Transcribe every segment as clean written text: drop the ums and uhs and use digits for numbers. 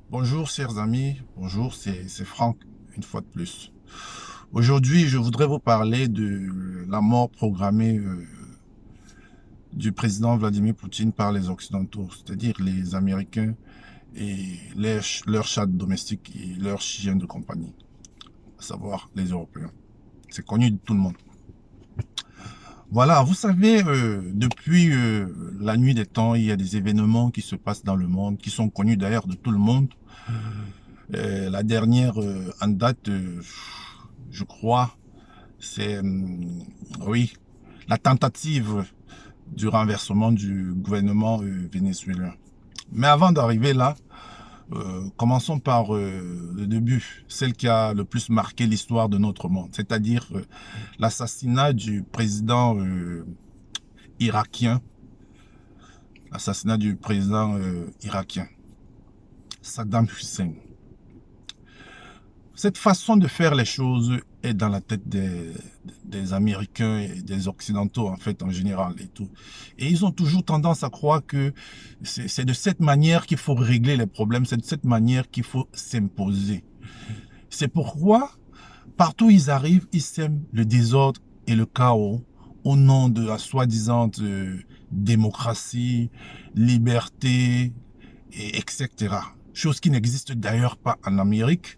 Bonjour chers amis, bonjour, c'est Franck, une fois de plus. Aujourd'hui, je voudrais vous parler de la mort programmée du président Vladimir Poutine par les Occidentaux, c'est-à-dire les Américains et leurs chats domestiques et leurs chiens de compagnie, à savoir les Européens. C'est connu de tout le monde. Voilà, vous savez, depuis la nuit des temps, il y a des événements qui se passent dans le monde, qui sont connus d'ailleurs de tout le monde. La dernière en date, je crois, c'est oui, la tentative du renversement du gouvernement vénézuélien. Mais avant d'arriver là, commençons par le début, celle qui a le plus marqué l'histoire de notre monde, c'est-à-dire l'assassinat du président irakien, irakien, Saddam Hussein. Cette façon de faire les choses est dans la tête des Américains et des Occidentaux, en fait, en général et tout. Et ils ont toujours tendance à croire que c'est de cette manière qu'il faut régler les problèmes, c'est de cette manière qu'il faut s'imposer. C'est pourquoi, partout où ils arrivent, ils sèment le désordre et le chaos au nom de la soi-disant démocratie, liberté, etc. Chose qui n'existe d'ailleurs pas en Amérique,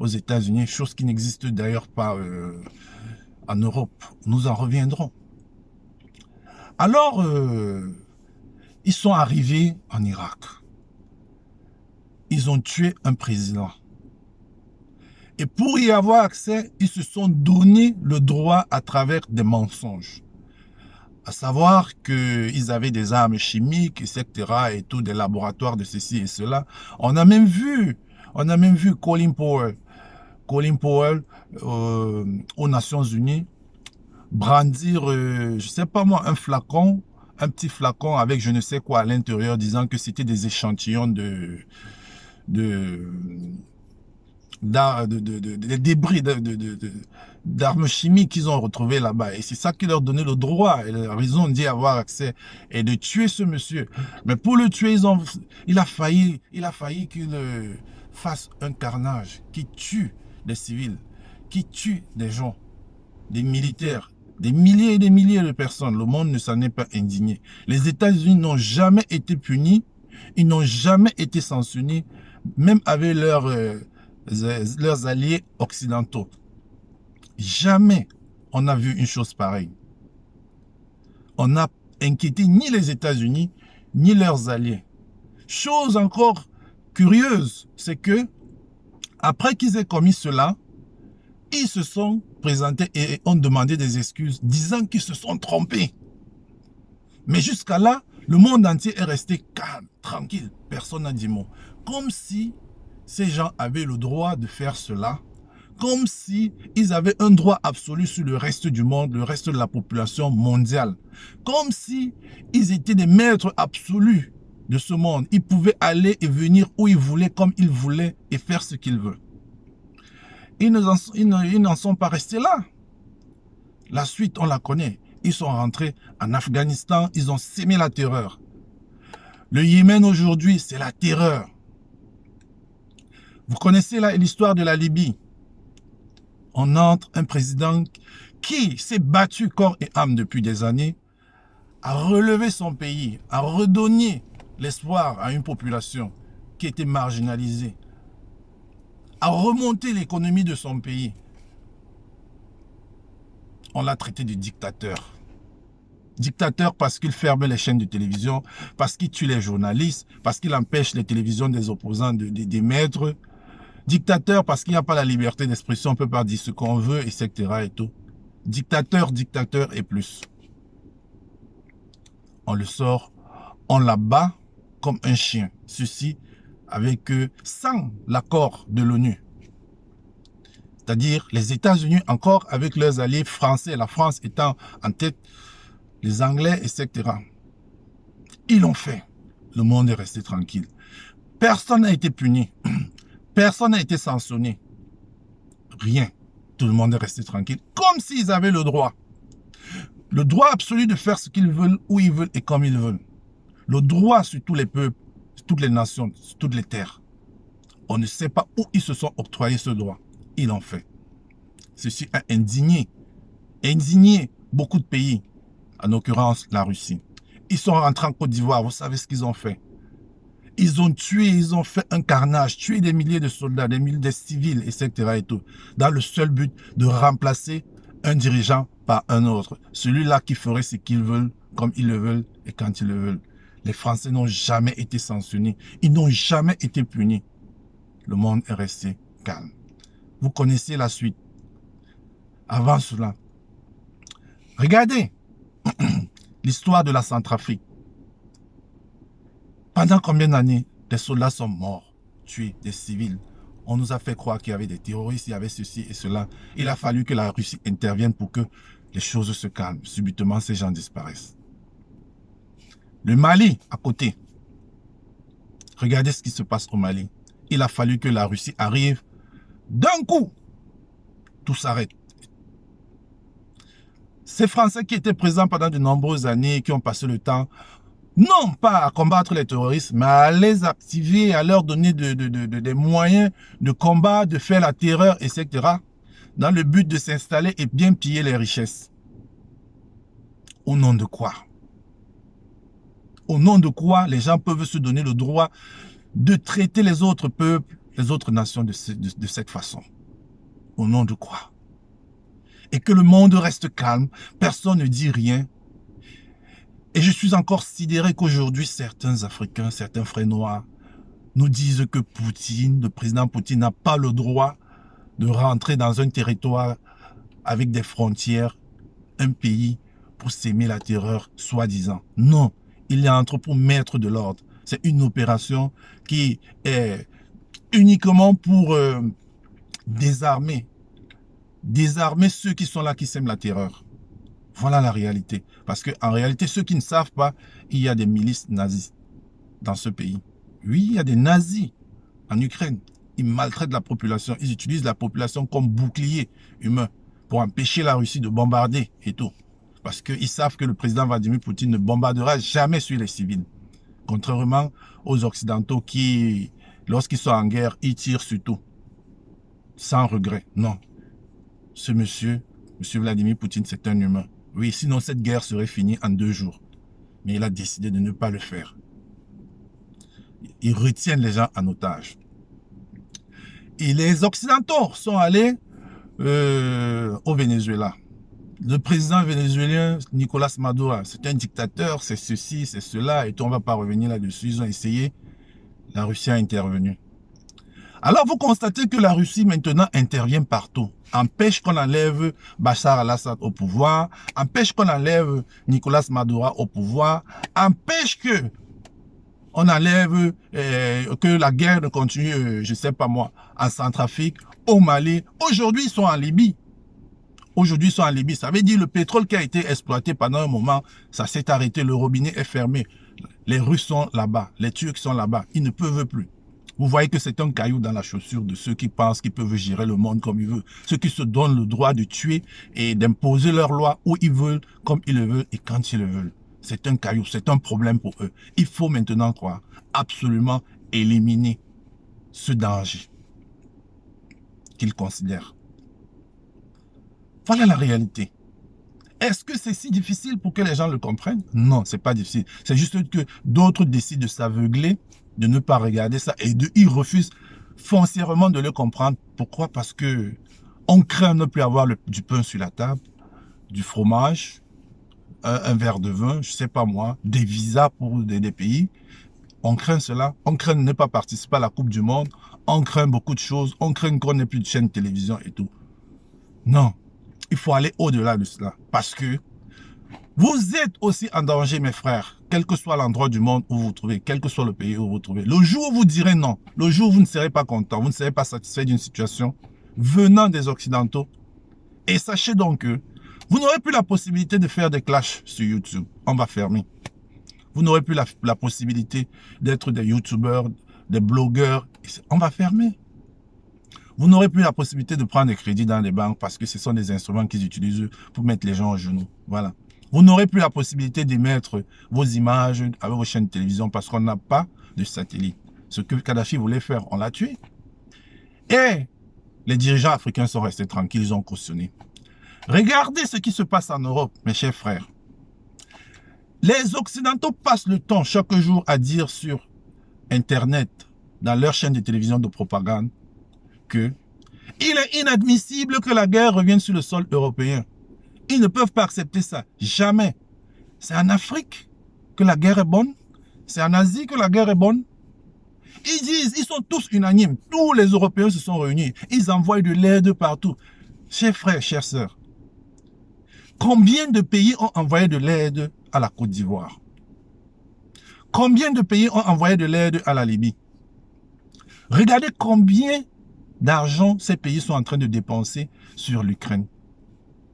aux États-Unis, chose qui n'existe d'ailleurs pas en Europe. Nous en reviendrons. Alors, ils sont arrivés en Irak. Ils ont tué un président. Et pour y avoir accès, ils se sont donné le droit à travers des mensonges. À savoir qu'ils avaient des armes chimiques, etc. et tout, des laboratoires de ceci et cela. On a même vu Colin Powell aux Nations Unies brandir, je sais pas moi, un petit flacon avec je ne sais quoi à l'intérieur, disant que c'était des échantillons de, de débris d'armes chimiques qu'ils ont retrouvés là-bas. Et c'est ça qui leur donnait le droit et la raison d'y avoir accès et de tuer ce monsieur. Mais pour le tuer, il a failli qu'il fasse un carnage qui tue des civils, qui tue des gens, des militaires, des milliers et des milliers de personnes. Le monde ne s'en est pas indigné. Les États-Unis n'ont jamais été punis, ils n'ont jamais été sanctionnés, même avec leurs alliés occidentaux. Jamais on n'a vu une chose pareille. On n'a inquiété ni les États-Unis, ni leurs alliés. Chose encore curieuse, c'est que après qu'ils aient commis cela, ils se sont présentés et ont demandé des excuses, disant qu'ils se sont trompés. Mais jusqu'à là, le monde entier est resté calme, tranquille. Personne n'a dit mot. Comme si ces gens avaient le droit de faire cela, comme si ils avaient un droit absolu sur le reste du monde, le reste de la population mondiale. Comme si ils étaient des maîtres absolus de ce monde. Ils pouvaient aller et venir où ils voulaient, comme ils voulaient, et faire ce qu'ils veulent. Ils n'en sont pas restés là. La suite, on la connaît. Ils sont rentrés en Afghanistan, ils ont sémé la terreur. Le Yémen aujourd'hui, c'est la terreur. Vous connaissez l'histoire de la Libye. On entre un président qui s'est battu corps et âme depuis des années, à relever son pays, à redonner l'espoir à une population qui était marginalisée, à remonter l'économie de son pays. On l'a traité de dictateur. Dictateur parce qu'il ferme les chaînes de télévision, parce qu'il tue les journalistes, parce qu'il empêche les télévisions des opposants d'émettre. Dictateur parce qu'il n'y a pas la liberté d'expression, on ne peut pas dire ce qu'on veut, etc. et tout. Dictateur, dictateur et plus. On le sort, on l'abat comme un chien. Ceci avec sans l'accord de l'ONU. C'est-à-dire les États-Unis encore avec leurs alliés français, la France étant en tête, les Anglais, etc. Ils l'ont fait. Le monde est resté tranquille. Personne n'a été puni. Personne n'a été sanctionné. Rien. Tout le monde est resté tranquille. Comme s'ils avaient le droit. Le droit absolu de faire ce qu'ils veulent, où ils veulent et comme ils veulent. Le droit sur tous les peuples, sur toutes les nations, sur toutes les terres. On ne sait pas où ils se sont octroyés ce droit. Ils l'ont fait. Ceci a indigné beaucoup de pays, en l'occurrence la Russie. Ils sont rentrés en Côte d'Ivoire, vous savez ce qu'ils ont fait. Ils ont tué, ils ont fait un carnage, tué des milliers de soldats, des milliers de civils, etc. et tout, dans le seul but de remplacer un dirigeant par un autre. Celui-là qui ferait ce qu'ils veulent, comme ils le veulent et quand ils le veulent. Les Français n'ont jamais été sanctionnés. Ils n'ont jamais été punis. Le monde est resté calme. Vous connaissez la suite. Avant cela, regardez l'histoire de la Centrafrique. Pendant combien d'années des soldats sont morts, tués, des civils? On nous a fait croire qu'il y avait des terroristes, il y avait ceci et cela. Il a fallu que la Russie intervienne pour que les choses se calment. Subitement, ces gens disparaissent. Le Mali, à côté. Regardez ce qui se passe au Mali. Il a fallu que la Russie arrive. D'un coup, tout s'arrête. Ces Français qui étaient présents pendant de nombreuses années, qui ont passé le temps, non pas à combattre les terroristes, mais à les activer, à leur donner des moyens de combat, de faire la terreur, etc., dans le but de s'installer et bien piller les richesses. Au nom de quoi? Au nom de quoi les gens peuvent se donner le droit de traiter les autres peuples, les autres nations de cette façon? Au nom de quoi? Et que le monde reste calme, personne ne dit rien. Et je suis encore sidéré qu'aujourd'hui, certains Africains, certains frères noirs, nous disent que Poutine, le président Poutine, n'a pas le droit de rentrer dans un territoire avec des frontières, un pays, pour s'aimer la terreur, soi-disant. Non, il est entre pour mettre de l'ordre. C'est une opération qui est uniquement pour désarmer ceux qui sont là, qui sèment la terreur. Voilà la réalité. Parce qu'en réalité, ceux qui ne savent pas, il y a des milices nazis dans ce pays. Oui, il y a des nazis en Ukraine. Ils maltraitent la population. Ils utilisent la population comme bouclier humain pour empêcher la Russie de bombarder et tout. Parce qu'ils savent que le président Vladimir Poutine ne bombardera jamais sur les civils. Contrairement aux Occidentaux qui, lorsqu'ils sont en guerre, ils tirent sur tout. Sans regret. Non. Ce monsieur Vladimir Poutine, c'est un humain. Oui, sinon cette guerre serait finie en 2 jours. Mais il a décidé de ne pas le faire. Il retient les gens en otage. Et les Occidentaux sont allés au Venezuela. Le président vénézuélien, Nicolas Maduro, c'est un dictateur, c'est ceci, c'est cela, et on ne va pas revenir là-dessus. Ils ont essayé, la Russie a intervenu. Alors vous constatez que la Russie maintenant intervient partout, empêche qu'on enlève Bachar al-Assad au pouvoir, empêche qu'on enlève Nicolas Maduro au pouvoir, empêche que on enlève, que la guerre ne continue, je ne sais pas moi, en Centrafrique, au Mali. Aujourd'hui, ils sont en Libye. Aujourd'hui, ils sont en Libye. Ça veut dire le pétrole qui a été exploité pendant un moment, ça s'est arrêté, le robinet est fermé. Les Russes sont là-bas, les Turcs sont là-bas, ils ne peuvent plus. Vous voyez que c'est un caillou dans la chaussure de ceux qui pensent qu'ils peuvent gérer le monde comme ils veulent. Ceux qui se donnent le droit de tuer et d'imposer leurs lois où ils veulent, comme ils le veulent et quand ils le veulent. C'est un caillou, c'est un problème pour eux. Il faut maintenant quoi? Absolument éliminer ce danger qu'ils considèrent. Voilà la réalité. Est-ce que c'est si difficile pour que les gens le comprennent? Non, c'est pas difficile. C'est juste que d'autres décident de s'aveugler, de ne pas regarder ça et ils refusent foncièrement de le comprendre. Pourquoi? Parce que on craint de ne plus avoir du pain sur la table, du fromage, un verre de vin, je sais pas moi, des visas pour des pays. On craint cela. On craint de ne pas participer à la Coupe du Monde. On craint beaucoup de choses. On craint qu'on n'ait plus de chaîne de télévision et tout. Non. Il faut aller au-delà de cela. Parce que vous êtes aussi en danger, mes frères, quel que soit l'endroit du monde où vous vous trouvez, quel que soit le pays où vous vous trouvez. Le jour où vous direz non, le jour où vous ne serez pas content, vous ne serez pas satisfait d'une situation venant des Occidentaux, et sachez donc que vous n'aurez plus la possibilité de faire des clashs sur YouTube. On va fermer. Vous n'aurez plus la possibilité d'être des YouTubeurs, des blogueurs. On va fermer. Vous n'aurez plus la possibilité de prendre des crédits dans les banques parce que ce sont des instruments qu'ils utilisent pour mettre les gens au genou. Voilà. Vous n'aurez plus la possibilité d'émettre vos images avec vos chaînes de télévision parce qu'on n'a pas de satellite. Ce que Kadhafi voulait faire, on l'a tué. Et les dirigeants africains sont restés tranquilles, ils ont cautionné. Regardez ce qui se passe en Europe, mes chers frères. Les Occidentaux passent le temps chaque jour à dire sur Internet, dans leur chaîne de télévision de propagande, que il est inadmissible que la guerre revienne sur le sol européen. Ils ne peuvent pas accepter ça. Jamais. C'est en Afrique que la guerre est bonne. C'est en Asie que la guerre est bonne. Ils disent, ils sont tous unanimes. Tous les Européens se sont réunis. Ils envoient de l'aide partout. Chers frères, chères sœurs, combien de pays ont envoyé de l'aide à la Côte d'Ivoire? Combien de pays ont envoyé de l'aide à la Libye? Regardez combien d'argent ces pays sont en train de dépenser sur l'Ukraine.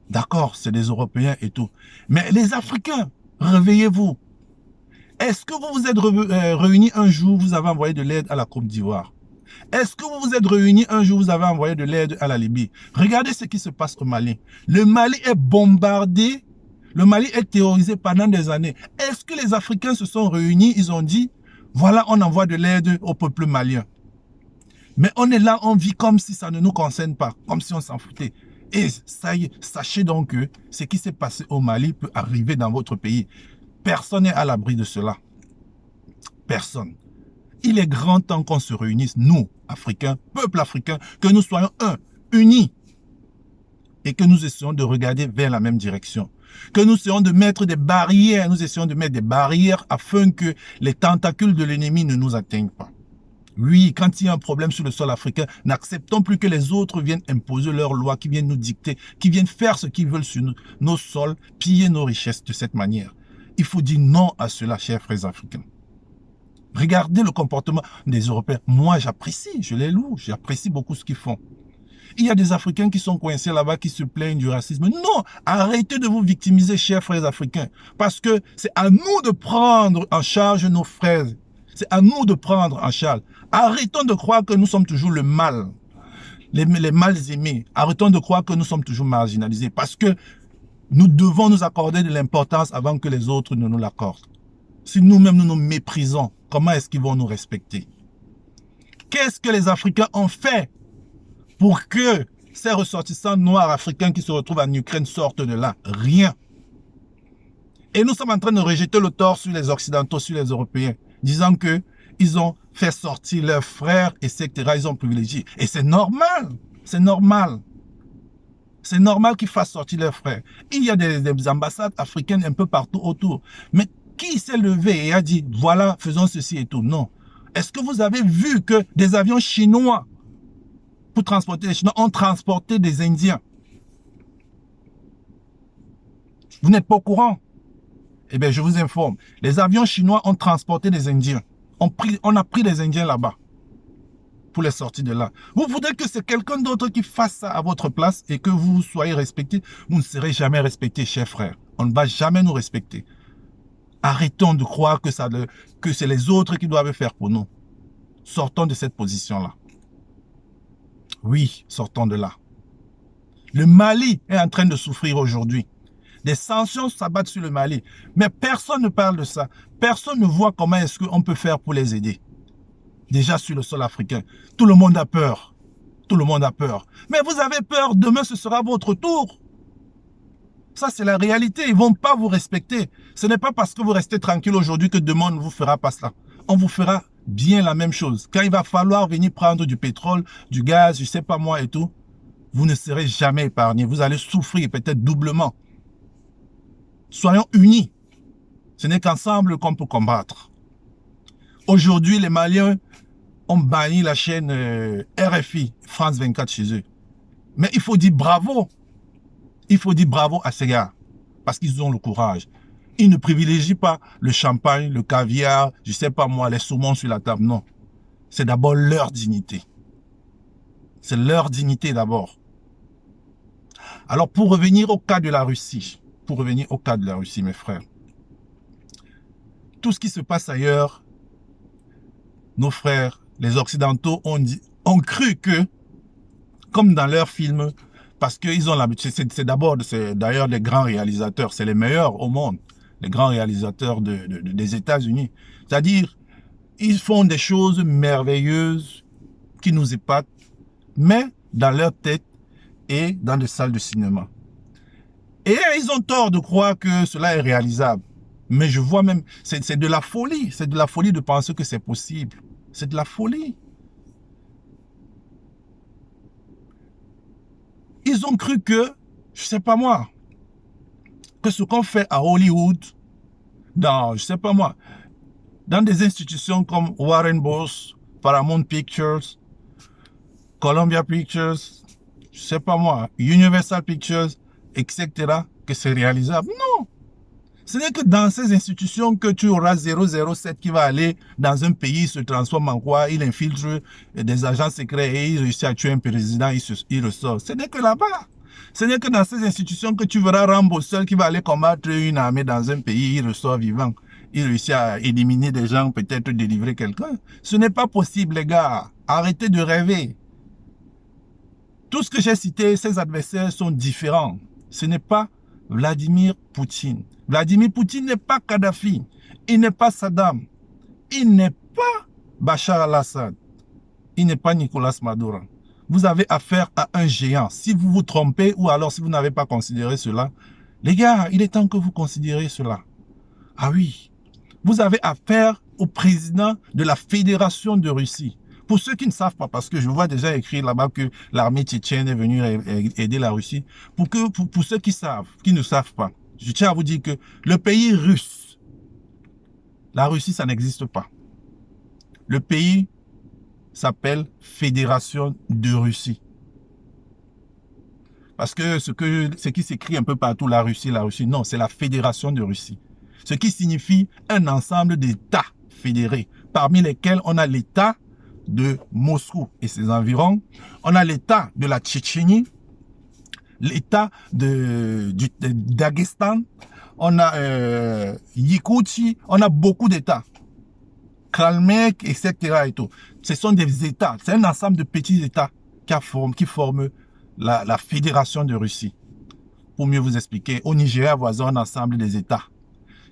D'accord, c'est des Européens et tout. Mais les Africains, réveillez-vous. Est-ce que vous vous êtes réunis un jour, vous avez envoyé de l'aide à la Côte d'Ivoire? Est-ce que vous vous êtes réunis un jour, vous avez envoyé de l'aide à la Libye? Regardez ce qui se passe au Mali. Le Mali est bombardé. Le Mali est terrorisé pendant des années. Est-ce que les Africains se sont réunis, ils ont dit, voilà, on envoie de l'aide au peuple malien. Mais on est là, on vit comme si ça ne nous concerne pas, comme si on s'en foutait. Et ça y est, sachez donc que ce qui s'est passé au Mali peut arriver dans votre pays. Personne n'est à l'abri de cela. Personne. Il est grand temps qu'on se réunisse, nous, Africains, peuple africain, que nous soyons unis. Et que nous essayons de regarder vers la même direction. Que nous essayons de mettre des barrières, afin que les tentacules de l'ennemi ne nous atteignent pas. Oui, quand il y a un problème sur le sol africain, n'acceptons plus que les autres viennent imposer leurs lois, qui viennent nous dicter, qui viennent faire ce qu'ils veulent sur nos sols, piller nos richesses de cette manière. Il faut dire non à cela, chers frères africains. Regardez le comportement des Européens. Moi, j'apprécie, je les loue, j'apprécie beaucoup ce qu'ils font. Il y a des Africains qui sont coincés là-bas, qui se plaignent du racisme. Non, arrêtez de vous victimiser, chers frères africains. Parce que c'est à nous de prendre en charge nos frères. C'est à nous de prendre en charge. Arrêtons de croire que nous sommes toujours le mal. Les mal aimés. Arrêtons de croire que nous sommes toujours marginalisés. Parce que nous devons nous accorder de l'importance avant que les autres ne nous l'accordent. Si nous-mêmes nous nous méprisons, comment est-ce qu'ils vont nous respecter? Qu'est-ce que les Africains ont fait pour que ces ressortissants noirs africains qui se retrouvent en Ukraine sortent de là? Rien. Et nous sommes en train de rejeter le tort sur les Occidentaux, sur les Européens, disant qu'ils ont fait sortir leurs frères, etc. Ils ont privilégié. Et c'est normal. C'est normal. C'est normal qu'ils fassent sortir leurs frères. Il y a des ambassades africaines un peu partout autour. Mais qui s'est levé et a dit, voilà, faisons ceci et tout? Non. Est-ce que vous avez vu que des avions chinois, pour transporter les Chinois, ont transporté des Indiens? Vous n'êtes pas au courant? Eh bien, je vous informe. Les avions chinois ont transporté des Indiens. On a pris des Indiens là-bas pour les sortir de là. Vous voudrez que c'est quelqu'un d'autre qui fasse ça à votre place et que vous soyez respecté? Vous ne serez jamais respecté, chers frères. On ne va jamais nous respecter. Arrêtons de croire que c'est les autres qui doivent faire pour nous. Sortons de cette position-là. Oui, sortons de là. Le Mali est en train de souffrir aujourd'hui. Des sanctions s'abattent sur le Mali. Mais personne ne parle de ça. Personne ne voit comment est-ce qu'on peut faire pour les aider. Déjà sur le sol africain. Tout le monde a peur. Tout le monde a peur. Mais vous avez peur, demain ce sera votre tour. Ça, c'est la réalité. Ils ne vont pas vous respecter. Ce n'est pas parce que vous restez tranquille aujourd'hui que demain on ne vous fera pas cela. On vous fera bien la même chose. Quand il va falloir venir prendre du pétrole, du gaz, je ne sais pas moi et tout, vous ne serez jamais épargné. Vous allez souffrir peut-être doublement. Soyons unis. Ce n'est qu'ensemble qu'on peut combattre. Aujourd'hui, les Maliens ont banni la chaîne RFI, France 24 chez eux. Mais il faut dire bravo. Il faut dire bravo à ces gars. Parce qu'ils ont le courage. Ils ne privilégient pas le champagne, le caviar, je ne sais pas moi, les saumons sur la table. Non. C'est d'abord leur dignité. C'est leur dignité d'abord. Alors pour revenir au cas de la Russie, mes frères, tout ce qui se passe ailleurs, nos frères, les Occidentaux ont cru que, comme dans leurs films, parce qu'ils ont l'habitude, c'est d'ailleurs les grands réalisateurs, c'est les meilleurs au monde, les grands réalisateurs des États-Unis. C'est-à-dire, ils font des choses merveilleuses qui nous épatent. mais dans leur tête et dans des salles de cinéma. Et ils ont tort de croire que cela est réalisable. Mais je vois même, c'est de la folie. C'est de la folie de penser que c'est possible. C'est de la folie. Ils ont cru que, je sais pas moi, que ce qu'on fait à Hollywood, dans, je sais pas moi, dans des institutions comme Warren Bros, Paramount Pictures, Columbia Pictures, je sais pas moi, Universal Pictures, etc., que c'est réalisable. Non. Ce n'est que dans ces institutions que tu auras 007 qui va aller dans un pays, se transforme en quoi, il infiltre des agents secrets et il réussit à tuer un président, il ressort. Ce n'est que là-bas. Ce n'est que dans ces institutions que tu verras Rambo seul qui va aller combattre une armée dans un pays, il ressort vivant. Il réussit à éliminer des gens, peut-être délivrer quelqu'un. Ce n'est pas possible, les gars. Arrêtez de rêver. Tout ce que j'ai cité, ces adversaires sont différents. Ce n'est pas Vladimir Poutine. Vladimir Poutine n'est pas Kadhafi. Il n'est pas Saddam. Il n'est pas Bachar al-Assad. Il n'est pas Nicolas Maduro. Vous avez affaire à un géant. Si vous vous trompez ou alors si vous n'avez pas considéré cela, les gars, il est temps que vous considérez cela. Ah oui, vous avez affaire au président de la Fédération de Russie. Pour ceux qui ne savent pas, parce que je vois déjà écrit là-bas que l'armée tchétchène est venue aider la Russie. Pour ceux qui savent, qui ne savent pas, je tiens à vous dire que le pays russe, la Russie, ça n'existe pas. Le pays s'appelle Fédération de Russie. Parce que ce qui s'écrit un peu partout, la Russie, non, c'est la Fédération de Russie. Ce qui signifie un ensemble d'États fédérés, parmi lesquels on a l'État de Moscou et ses environs, on a l'État de la Tchétchénie, l'État de Daghestan, on a Yakoutie, on a beaucoup d'États. Kalmyk, etc. et tout. Ce sont des États, c'est un ensemble de petits États qui forment la Fédération de Russie. Pour mieux vous expliquer, au Nigeria voisin, on a un ensemble des États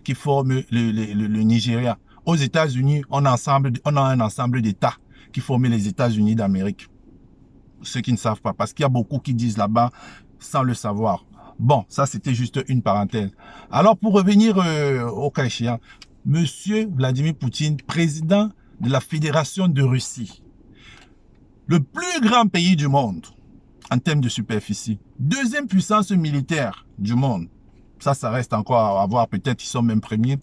qui forment le Nigeria. Aux États-Unis, on a un ensemble d'États qui forment les États-Unis d'Amérique. Ceux qui ne savent pas, parce qu'il y a beaucoup qui disent là-bas sans le savoir. Bon, ça c'était juste une parenthèse. Alors pour revenir au cas échéant, Monsieur Vladimir Poutine, président de la Fédération de Russie, le plus grand pays du monde en termes de superficie, deuxième puissance militaire du monde, ça reste encore à voir, peut-être ils sont même premiers.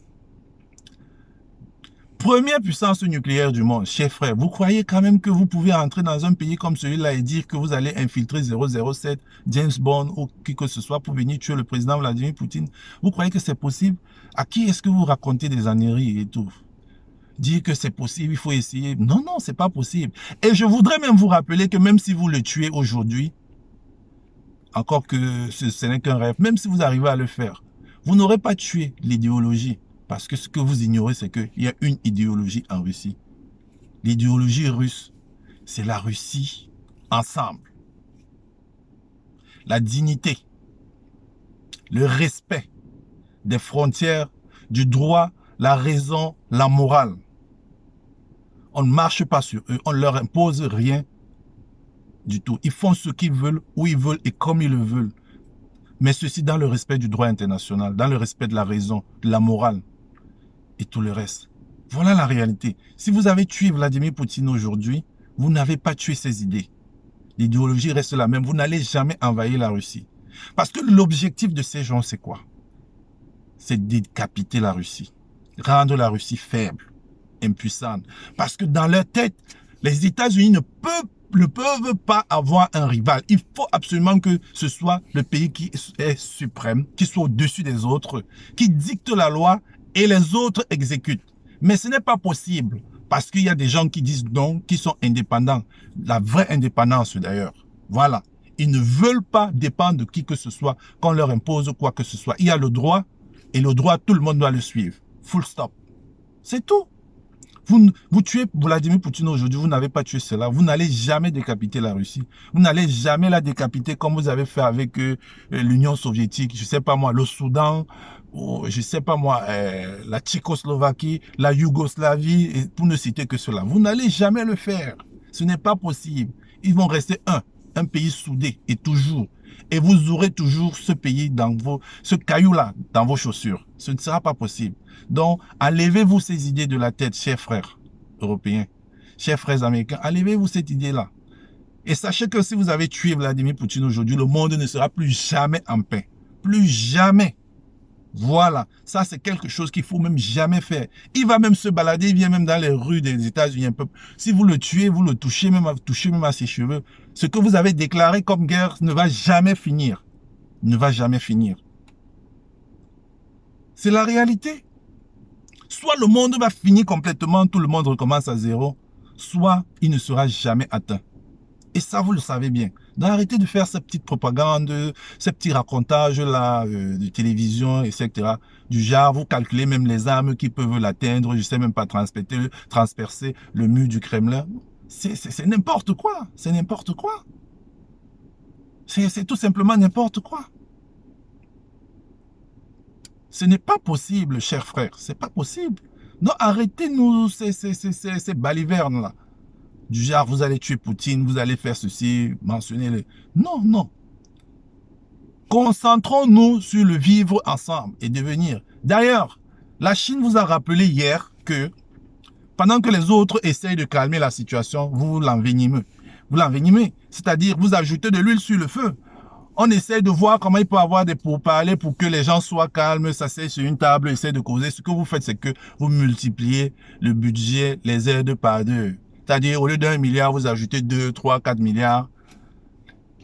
Première puissance nucléaire du monde, chers frères, vous croyez quand même que vous pouvez entrer dans un pays comme celui-là et dire que vous allez infiltrer 007, James Bond ou qui que ce soit pour venir tuer le président Vladimir Poutine? Vous croyez que c'est possible? À qui est-ce que vous racontez des âneries et tout? Dire que c'est possible, il faut essayer. Non, non, c'est pas possible. Et je voudrais même vous rappeler que même si vous le tuez aujourd'hui, encore que ce n'est qu'un rêve, même si vous arrivez à le faire, vous n'aurez pas tué l'idéologie. Parce que ce que vous ignorez, c'est qu'il y a une idéologie en Russie. L'idéologie russe, c'est la Russie ensemble. La dignité, le respect des frontières, du droit, la raison, la morale. On ne marche pas sur eux, on ne leur impose rien du tout. Ils font ce qu'ils veulent, où ils veulent et comme ils le veulent. Mais ceci dans le respect du droit international, dans le respect de la raison, de la morale et tout le reste. Voilà la réalité. Si vous avez tué Vladimir Poutine aujourd'hui, vous n'avez pas tué ses idées. L'idéologie reste la même. Vous n'allez jamais envahir la Russie. Parce que l'objectif de ces gens, c'est quoi? C'est de décapiter la Russie. Rendre la Russie faible, impuissante. Parce que dans leur tête, les États-Unis ne peuvent pas avoir un rival. Il faut absolument que ce soit le pays qui est suprême, qui soit au-dessus des autres, qui dicte la loi et les autres exécutent. Mais ce n'est pas possible parce qu'il y a des gens qui disent non, qui sont indépendants. La vraie indépendance d'ailleurs. Voilà. Ils ne veulent pas dépendre de qui que ce soit, qu'on leur impose quoi que ce soit. Il y a le droit et le droit, tout le monde doit le suivre. Full stop. C'est tout. Vous tuez Vladimir Poutine aujourd'hui, vous n'avez pas tué cela. Vous n'allez jamais décapiter la Russie. Vous n'allez jamais la décapiter comme vous avez fait avec l'Union soviétique, je ne sais pas moi, le Soudan, ou, je ne sais pas moi, la Tchécoslovaquie, la Yougoslavie, et pour ne citer que cela. Vous n'allez jamais le faire. Ce n'est pas possible. Ils vont rester un pays soudé et toujours. Et vous aurez toujours ce pays ce caillou-là dans vos chaussures. Ce ne sera pas possible. Donc, enlevez-vous ces idées de la tête, chers frères européens, chers frères américains, enlevez-vous cette idée-là. Et sachez que si vous avez tué Vladimir Poutine aujourd'hui, le monde ne sera plus jamais en paix. Plus jamais. Voilà, ça c'est quelque chose qu'il faut même jamais faire. Il va même se balader, il vient même dans les rues des États-Unis un peu. Si vous le tuez, vous le touchez même à ses cheveux. Ce que vous avez déclaré comme guerre ne va jamais finir. Ne va jamais finir. C'est la réalité. Soit le monde va finir complètement, tout le monde recommence à zéro, soit il ne sera jamais atteint. Et ça, vous le savez bien. Donc, arrêtez de faire ces petites propagandes, ces petits racontages-là de télévision, etc. Du genre, vous calculez même les armes qui peuvent l'atteindre, je ne sais même pas transpercer le mur du Kremlin. C'est n'importe quoi. C'est n'importe quoi. C'est tout simplement n'importe quoi. Ce n'est pas possible, chers frères. C'est pas possible. Non, arrêtez-nous ces balivernes-là. Du genre, vous allez tuer Poutine, vous allez faire ceci, mentionnez-les. Non, non. Concentrons-nous sur le vivre ensemble et devenir. D'ailleurs, la Chine vous a rappelé hier que pendant que les autres essayent de calmer la situation, vous l'envenimez. Vous l'envenimez, c'est-à-dire vous ajoutez de l'huile sur le feu. On essaie de voir comment il peut avoir des pourparlers pour que les gens soient calmes, s'asseyent sur une table, essaient de causer. Ce que vous faites, c'est que vous multipliez le budget, les aides par deux. C'est-à-dire, au lieu d'1 milliard, vous ajoutez 2, 3, 4 milliards.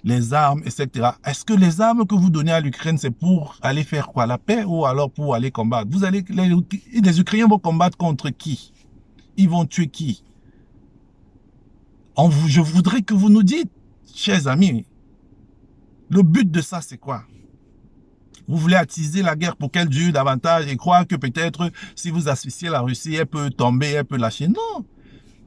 Les armes, etc. Est-ce que les armes que vous donnez à l'Ukraine, c'est pour aller faire quoi? La paix ou alors pour aller combattre? Les Ukrainiens vont combattre contre qui? Ils vont tuer qui? Je voudrais que vous nous dites, chers amis, le but de ça, c'est quoi? Vous voulez attiser la guerre pour qu'elle dure davantage et croire que peut-être si vous asphyxiez la Russie, elle peut tomber, elle peut lâcher. Non!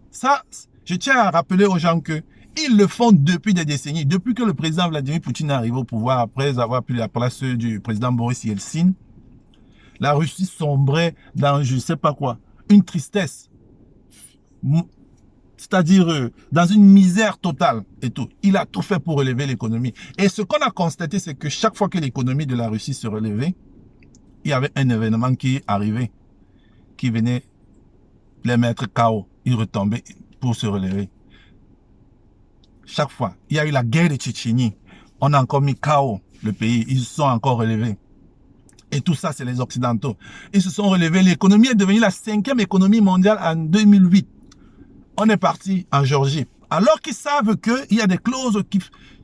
Ça, je tiens à rappeler aux gens que ils le font depuis des décennies. Depuis que le président Vladimir Poutine arrive au pouvoir, après avoir pris la place du président Boris Yeltsin, la Russie sombrait dans je ne sais pas quoi, une tristesse. C'est-à-dire dans une misère totale et tout. Il a tout fait pour relever l'économie. Et ce qu'on a constaté, c'est que chaque fois que l'économie de la Russie se relevait, il y avait un événement qui arrivait, qui venait les mettre KO. Ils retombaient pour se relever. Chaque fois. Il y a eu la guerre de Tchétchénie. On a encore mis KO le pays. Ils se sont encore relevés. Et tout ça, c'est les Occidentaux. Ils se sont relevés. L'économie est devenue la 5e économie mondiale en 2008. On est parti en Géorgie. Alors qu'ils savent qu'il y a des clauses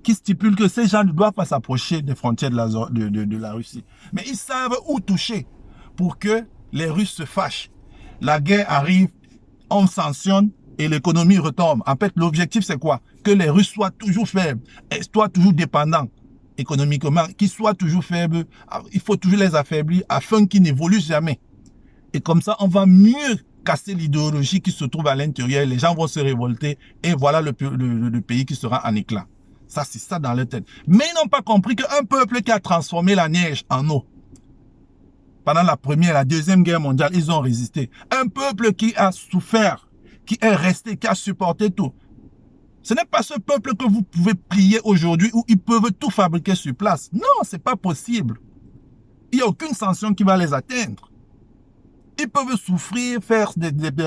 qui stipulent que ces gens ne doivent pas s'approcher des frontières de la Russie. Mais ils savent où toucher pour que les Russes se fâchent. La guerre arrive, on sanctionne et l'économie retombe. En fait, l'objectif, c'est quoi? Que les Russes soient toujours faibles, et soient toujours dépendants économiquement, qu'ils soient toujours faibles. Il faut toujours les affaiblir afin qu'ils n'évoluent jamais. Et comme ça, on va mieux casser l'idéologie qui se trouve à l'intérieur. Les gens vont se révolter et voilà le pays qui sera en éclat. Ça, c'est ça dans leur tête. Mais ils n'ont pas compris qu'un peuple qui a transformé la neige en eau, pendant la première et la deuxième guerre mondiale, ils ont résisté. Un peuple qui a souffert, qui est resté, qui a supporté tout. Ce n'est pas ce peuple que vous pouvez plier aujourd'hui où ils peuvent tout fabriquer sur place. Non, c'est pas possible. Il n'y a aucune sanction qui va les atteindre. Ils peuvent souffrir,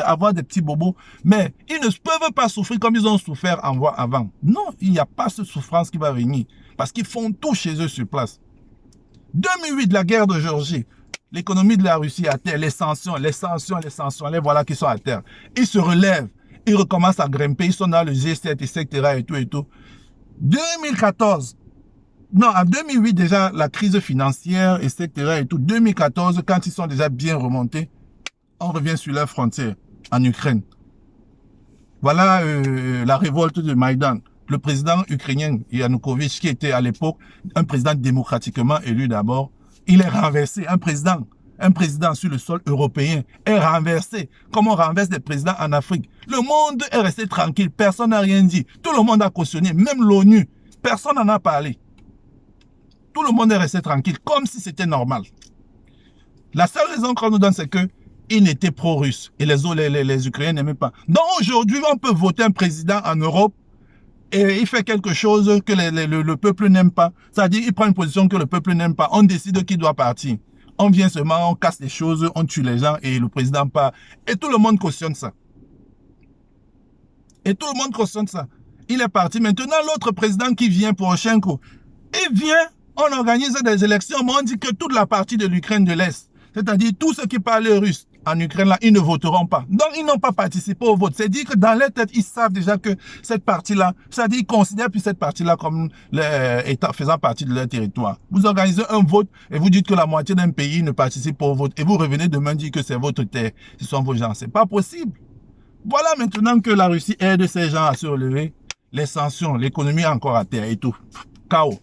avoir des petits bobos, mais ils ne peuvent pas souffrir comme ils ont souffert avant. Non, il n'y a pas cette souffrance qui va venir parce qu'ils font tout chez eux sur place. 2008, la guerre de Géorgie. L'économie de la Russie à terre, les sanctions, les voilà qui sont à terre. Ils se relèvent, ils recommencent à grimper, ils sont dans le G7, etc. et tout. 2014, non, en 2008 déjà, la crise financière, etc. et tout. 2014, quand ils sont déjà bien remontés, on revient sur leurs frontières en Ukraine. Voilà la révolte de Maïdan. Le président ukrainien Yanukovych, qui était à l'époque un président démocratiquement élu d'abord, il est renversé. Un président sur le sol européen est renversé, comme on renverse des présidents en Afrique. Le monde est resté tranquille, personne n'a rien dit. Tout le monde a cautionné, même l'ONU, personne n'en a parlé. Tout le monde est resté tranquille, comme si c'était normal. La seule raison qu'on nous donne, c'est que ils étaient pro-russes et les Ukrainiens n'aimaient pas. Donc aujourd'hui, on peut voter un président en Europe et il fait quelque chose que le peuple n'aime pas. C'est-à-dire, il prend une position que le peuple n'aime pas. On décide qu'il doit partir. On vient seulement, on casse les choses, on tue les gens et le président part. Et tout le monde cautionne ça. Et tout le monde cautionne ça. Il est parti. Maintenant, l'autre président qui vient, Poroshenko, il vient, on organise des élections, mais on dit que toute la partie de l'Ukraine de l'Est, c'est-à-dire tous ceux qui parlent russe en Ukraine, là, ils ne voteront pas. Donc, ils n'ont pas participé au vote. C'est-à-dire que dans leur tête, ils savent déjà que cette partie-là, c'est-à-dire qu'ils considèrent plus cette partie-là comme faisant partie de leur territoire. Vous organisez un vote et vous dites que la moitié d'un pays ne participe pas au vote et vous revenez demain dire que c'est votre terre, ce sont vos gens. C'est pas possible. Voilà maintenant que la Russie aide ces gens à se relever. Les sanctions, l'économie encore à terre et tout. Chaos.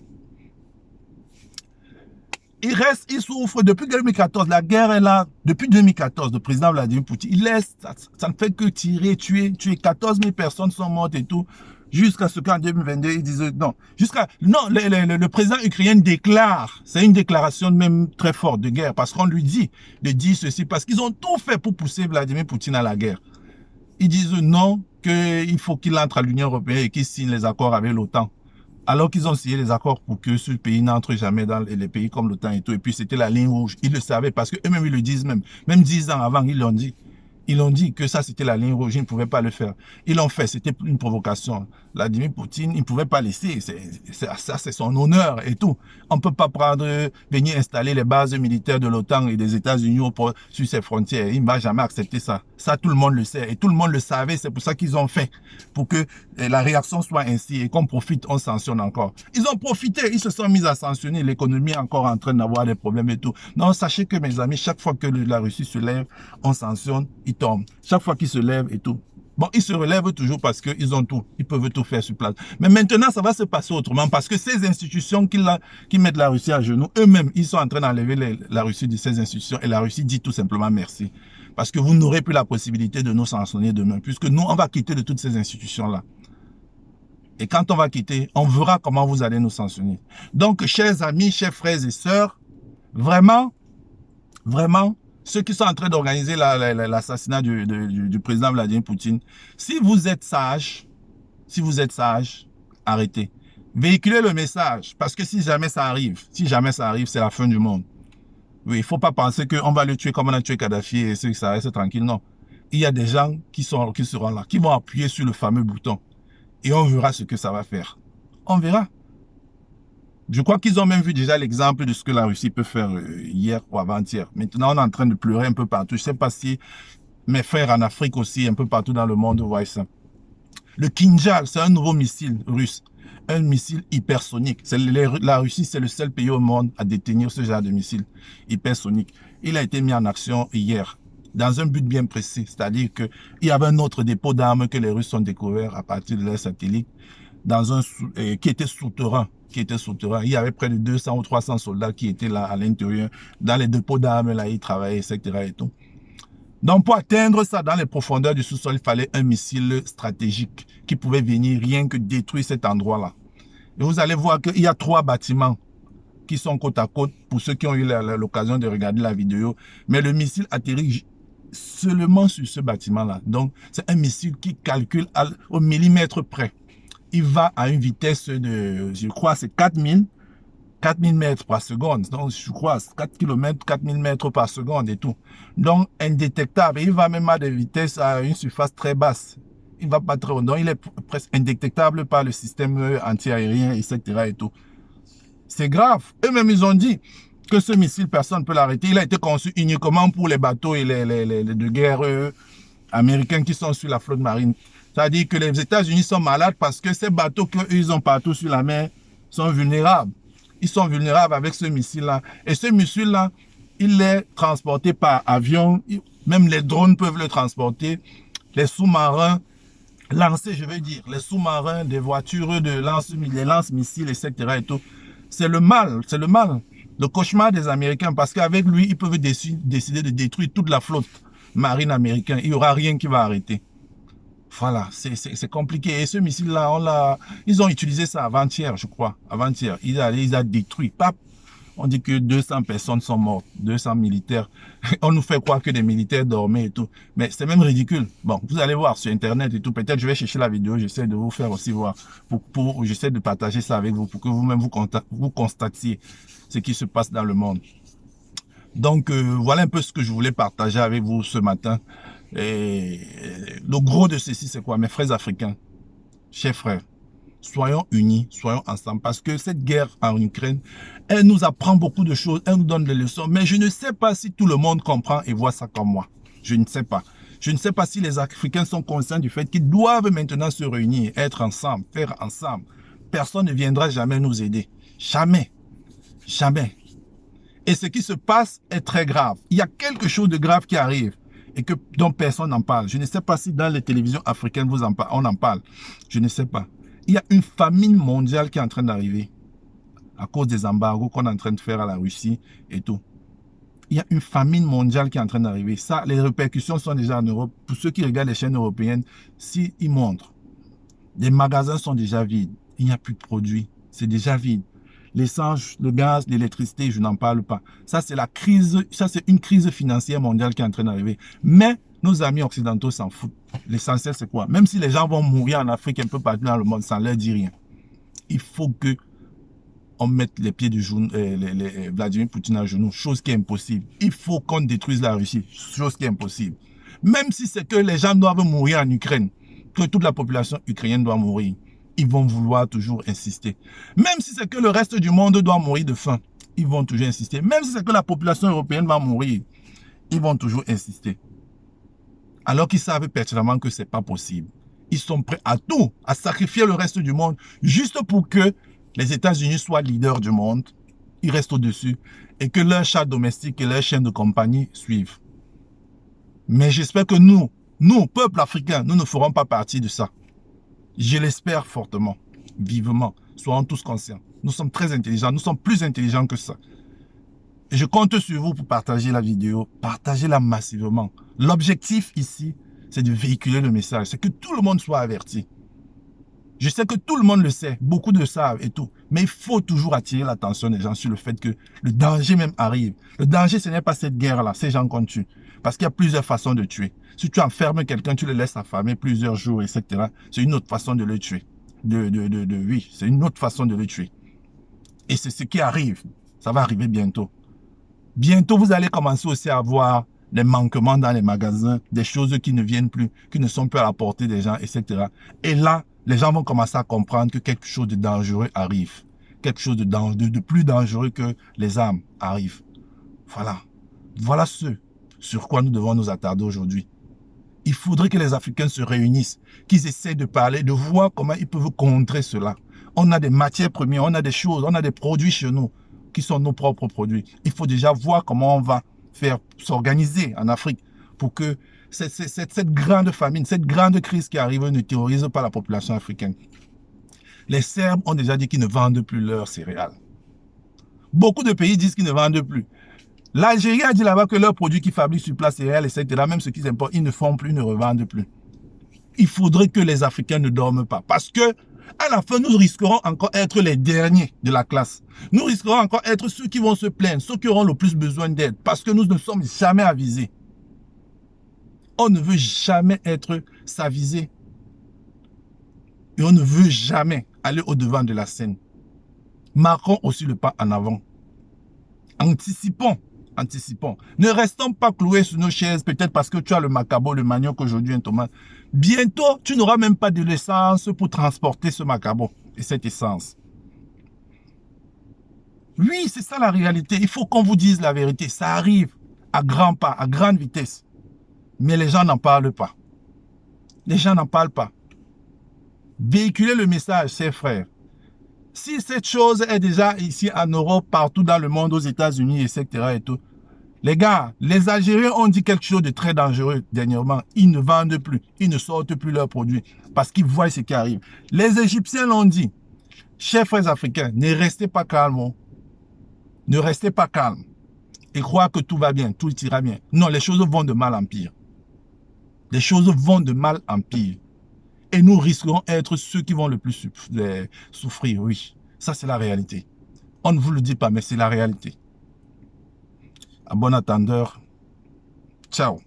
Il reste, il souffre depuis 2014. La guerre est là. Depuis 2014, le président Vladimir Poutine, il laisse, ça ne fait que tirer, tuer. 14 000 personnes sont mortes et tout. Jusqu'à ce qu'en 2022, ils disent non. Le président ukrainien déclare, c'est une déclaration même très forte de guerre, parce qu'on lui dit de dire ceci, parce qu'ils ont tout fait pour pousser Vladimir Poutine à la guerre. Ils disent non, qu'il faut qu'il entre à l'Union européenne et qu'il signe les accords avec l'OTAN. Alors qu'ils ont signé les accords pour que ce pays n'entre jamais dans les pays comme l'OTAN et tout. Et puis c'était la ligne rouge. Ils le savaient parce qu'eux-mêmes ils le disent même. Même 10 ans avant, ils l'ont dit. Ils ont dit que ça c'était la ligne rouge, ils ne pouvaient pas le faire. Ils l'ont fait, c'était une provocation. Vladimir Poutine, il ne pouvait pas laisser, ça c'est son honneur et tout. On ne peut pas venir installer les bases militaires de l'OTAN et des États-Unis sur ses frontières. Il ne va jamais accepter ça. Ça tout le monde le sait et tout le monde le savait, c'est pour ça qu'ils ont fait. Pour que la réaction soit ainsi et qu'on profite, on sanctionne encore. Ils ont profité, ils se sont mis à sanctionner, l'économie est encore en train d'avoir des problèmes et tout. Non, sachez que mes amis, chaque fois que la Russie se lève, on sanctionne, ils tombent. Chaque fois qu'ils se lèvent et tout. Bon, ils se relèvent toujours parce qu'ils ont tout. Ils peuvent tout faire sur place. Mais maintenant, ça va se passer autrement parce que ces institutions qui mettent la Russie à genoux, eux-mêmes, ils sont en train d'enlever la Russie de ces institutions et la Russie dit tout simplement merci. Parce que vous n'aurez plus la possibilité de nous sanctionner demain puisque nous, on va quitter de toutes ces institutions-là. Et quand on va quitter, on verra comment vous allez nous sanctionner. Donc, chers amis, chers frères et sœurs, vraiment, ceux qui sont en train d'organiser l'assassinat du président Vladimir Poutine, si vous êtes sages, arrêtez. Véhiculez le message, parce que si jamais ça arrive, c'est la fin du monde. Oui, il ne faut pas penser qu'on va le tuer comme on a tué Kadhafi et que ça reste tranquille, non. Il y a des gens qui seront là, qui vont appuyer sur le fameux bouton. Et on verra ce que ça va faire. On verra. Je crois qu'ils ont même vu déjà l'exemple de ce que la Russie peut faire hier ou avant-hier. Maintenant, on est en train de pleurer un peu partout. Je ne sais pas si mes frères en Afrique aussi, un peu partout dans le monde, voient ça. Le Kinjal, c'est un nouveau missile russe. Un missile hypersonique. La Russie, c'est le seul pays au monde à détenir ce genre de missile hypersonique. Il a été mis en action hier, dans un but bien précis. C'est-à-dire qu'il y avait un autre dépôt d'armes que les Russes ont découvert à partir de leurs satellites, qui était souterrain. Il y avait près de 200 ou 300 soldats qui étaient là à l'intérieur, dans les dépôts d'armes, là, ils travaillaient, etc. Et tout. Donc, pour atteindre ça dans les profondeurs du sous-sol, il fallait un missile stratégique qui pouvait venir rien que détruire cet endroit-là. Et vous allez voir qu'il y a 3 bâtiments qui sont côte à côte, pour ceux qui ont eu l'occasion de regarder la vidéo. Mais le missile atterrit seulement sur ce bâtiment-là. Donc, c'est un missile qui calcule au millimètre près. Il va à une vitesse de, je crois, c'est 4000 mètres par seconde. Donc, je crois, 4 km, 4000 mètres par seconde et tout. Donc, indétectable. Et il va même à des vitesses à une surface très basse. Il ne va pas très haut. Donc, il est presque indétectable par le système anti-aérien, etc. et tout. C'est grave. Eux-mêmes, ils ont dit que ce missile, personne ne peut l'arrêter. Il a été conçu uniquement pour les bateaux et les de guerre américains qui sont sur la flotte marine. C'est-à-dire que les États-Unis sont malades parce que ces bateaux qu'ils ont partout sur la mer sont vulnérables. Ils sont vulnérables avec ce missile-là. Et ce missile-là, il est transporté par avion. Même les drones peuvent le transporter. Les sous-marins lancés, je veux dire. Les sous-marins, des voitures de lance-missiles, etc. et tout. C'est le mal. C'est le mal. Le cauchemar des Américains. Parce qu'avec lui, ils peuvent décider de détruire toute la flotte marine américaine. Il n'y aura rien qui va arrêter. Voilà, c'est compliqué. Et ce missile-là, ils ont utilisé ça avant-hier, je crois. Avant-hier, ils ont détruit. Pap, On dit que 200 personnes sont mortes, 200 militaires. On nous fait croire que des militaires dormaient et tout. Mais c'est même ridicule. Bon, vous allez voir sur Internet et tout. Peut-être je vais chercher la vidéo, j'essaie de vous faire aussi voir. J'essaie de partager ça avec vous pour que vous-même vous constatiez ce qui se passe dans le monde. Donc, voilà un peu ce que je voulais partager avec vous ce matin. Et le gros de ceci, c'est quoi? Mes frères africains, chers frères, soyons unis, soyons ensemble. Parce que cette guerre en Ukraine, elle nous apprend beaucoup de choses, elle nous donne des leçons. Mais je ne sais pas si tout le monde comprend et voit ça comme moi. Je ne sais pas. Je ne sais pas si les Africains sont conscients du fait qu'ils doivent maintenant se réunir, être ensemble, faire ensemble. Personne ne viendra jamais nous aider. Jamais. Jamais. Et ce qui se passe est très grave. Il y a quelque chose de grave qui arrive et dont personne n'en parle. Je ne sais pas si dans les télévisions africaines on en parle. Je ne sais pas. Il y a une famine mondiale qui est en train d'arriver à cause des embargos qu'on est en train de faire à la Russie et tout. Il y a une famine mondiale qui est en train d'arriver. Ça, les répercussions sont déjà en Europe. Pour ceux qui regardent les chaînes européennes, s'ils montrent, les magasins sont déjà vides. Il n'y a plus de produits. C'est déjà vide. L'essence, le gaz, l'électricité, je n'en parle pas. Ça, c'est la crise, ça, c'est une crise financière mondiale qui est en train d'arriver. Mais nos amis occidentaux s'en foutent. L'essentiel, c'est quoi? Même si les gens vont mourir en Afrique, un peu partout dans le monde, ça ne leur dit rien. Il faut que on mette les pieds du genou, Vladimir Poutine à genoux, chose qui est impossible. Il faut qu'on détruise la Russie, chose qui est impossible. Même si c'est que les gens doivent mourir en Ukraine, que toute la population ukrainienne doit mourir, ils vont vouloir toujours insister. Même si c'est que le reste du monde doit mourir de faim, ils vont toujours insister. Même si c'est que la population européenne va mourir, ils vont toujours insister. Alors qu'ils savent pertinemment que ce n'est pas possible. Ils sont prêts à tout, à sacrifier le reste du monde, juste pour que les États-Unis soient leaders du monde. Ils restent au-dessus et que leurs chats domestiques et leurs chiens de compagnie suivent. Mais j'espère que nous, peuple africain, nous ne ferons pas partie de ça. Je l'espère fortement, vivement. Soyons tous conscients. Nous sommes très intelligents. Nous sommes plus intelligents que ça. Et je compte sur vous pour partager la vidéo. Partagez-la massivement. L'objectif ici, c'est de véhiculer le message. C'est que tout le monde soit averti. Je sais que tout le monde le sait. Beaucoup le savent et tout. Mais il faut toujours attirer l'attention des gens sur le fait que le danger même arrive. Le danger, ce n'est pas cette guerre-là. Ces gens qu'on tue. Parce qu'il y a plusieurs façons de tuer. Si tu enfermes quelqu'un, tu le laisses affamer plusieurs jours, etc. C'est une autre façon de le tuer. Oui, c'est une autre façon de le tuer. Et c'est ce qui arrive. Ça va arriver bientôt. Bientôt, vous allez commencer aussi à voir des manquements dans les magasins, des choses qui ne viennent plus, qui ne sont plus à la portée des gens, etc. Et là, les gens vont commencer à comprendre que quelque chose de dangereux arrive. Quelque chose de plus dangereux que les armes arrive. Voilà. Voilà ce sur quoi nous devons nous attarder aujourd'hui. Il faudrait que les Africains se réunissent, qu'ils essaient de parler, de voir comment ils peuvent contrer cela. On a des matières premières, on a des choses, on a des produits chez nous qui sont nos propres produits. Il faut déjà voir comment on va faire s'organiser en Afrique pour que cette grande famine, cette grande crise qui arrive ne terrorise pas la population africaine. Les Serbes ont déjà dit qu'ils ne vendent plus leurs céréales. Beaucoup de pays disent qu'ils ne vendent plus. L'Algérie a dit là-bas que leurs produits qu'ils fabriquent sur place, céréales, etc., même ce qu'ils importent, ils ne font plus, ils ne revendent plus. Il faudrait que les Africains ne dorment pas. Parce que, à la fin, nous risquerons encore être les derniers de la classe. Nous risquerons encore être ceux qui vont se plaindre, ceux qui auront le plus besoin d'aide. Parce que nous ne sommes jamais avisés. On ne veut jamais être s'aviser. Et on ne veut jamais aller au-devant de la scène. Marquons aussi le pas en avant. Anticipons. Anticipons. Ne restons pas cloués sur nos chaises, peut-être parce que tu as le macabo, le manioc aujourd'hui, un tomate. Bientôt, tu n'auras même pas de l'essence pour transporter ce macabo et cette essence. Oui, c'est ça la réalité. Il faut qu'on vous dise la vérité. Ça arrive à grands pas, à grande vitesse. Mais les gens n'en parlent pas. Les gens n'en parlent pas. Véhiculez le message, chers frères. Si cette chose est déjà ici en Europe, partout dans le monde, aux États-Unis, etc. et tout, les gars, les Algériens ont dit quelque chose de très dangereux dernièrement. Ils ne vendent plus, ils ne sortent plus leurs produits parce qu'ils voient ce qui arrive. Les Égyptiens l'ont dit. Chers frères africains, ne restez pas calmes. Ne restez pas calmes et croire que tout va bien, tout ira bien. Non, les choses vont de mal en pire. Les choses vont de mal en pire. Et nous risquerons d'être ceux qui vont le plus souffrir, oui. Ça, c'est la réalité. On ne vous le dit pas, mais c'est la réalité. À bon attendeur, ciao.